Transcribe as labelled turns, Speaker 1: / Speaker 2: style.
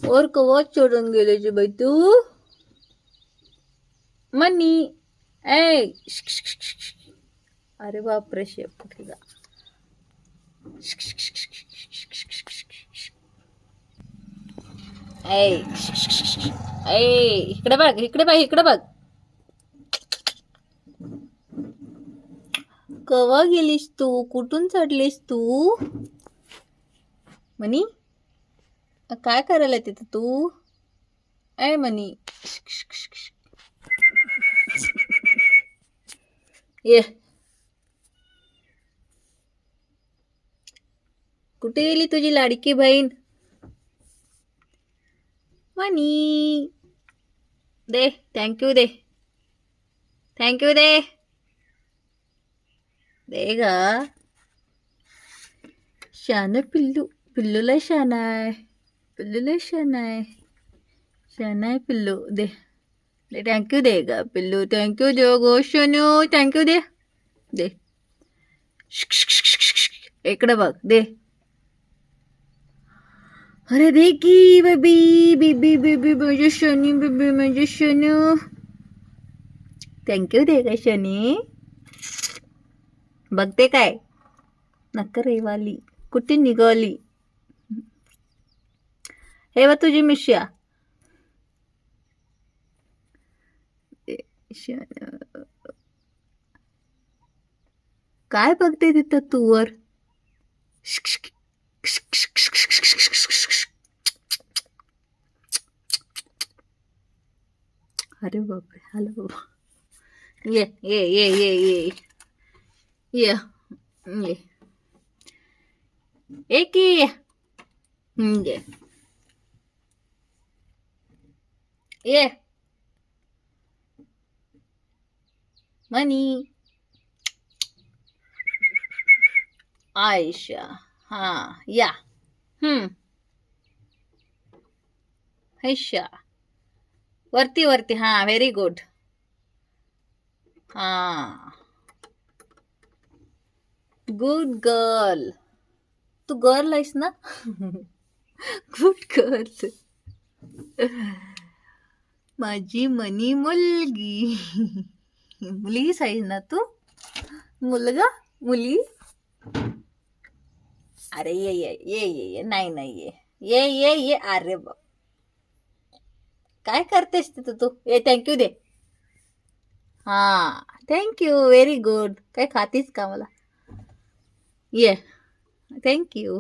Speaker 1: और कवा चढून गेल्याची बाई तू मनी ए अरे बापरे शेपूट ए इकडे बघ इकडे बघ इकडे बघ कवा गेलीस तू कुठून चढलीस तू मनी काय करायला तिथं तू ए मनी ये कुठे गेली तुझी लाडकी बहीण मनी दे थँक्यू दे थँक्यू दे दे गा शान पिल्लू पिल्लूला शान आहे पिल्लूला शान आहे पिल्लू दे दे थँक्यू दे गा पिल्लू थँक्यू दे गो शनू थँक्यू दे दे इकडे बघ दे अरे दे की बेबी बेबी बेबी माझे शनी बेबी माझे शनू थँक्यू दे गा शनी बघते काय नक्का रेवाली कुठे निघाली हे बघ तुझी मिश्या काय बघते तिथं तू वर अरे बापरे हॅलो बाबा ये ये ये ये ये ये ये एक ये ये मनी आयशा हाँ या हैशा वरती वरती हाँ व्हेरी गुड हाँ गुड गर्ल तू गर्ल आहेस ना गुड गर्ल माझी मनी मुलगी मुलीच आहेस ना तू मुलगा मुली अरे ये ये ये ये ये नाही नाही ये ये ये ये अरे बाप काय करतेस तिथं तू ये थँक्यू दे हां थँक्यू व्हेरी गुड काय खातीस का मला ये थँक्यू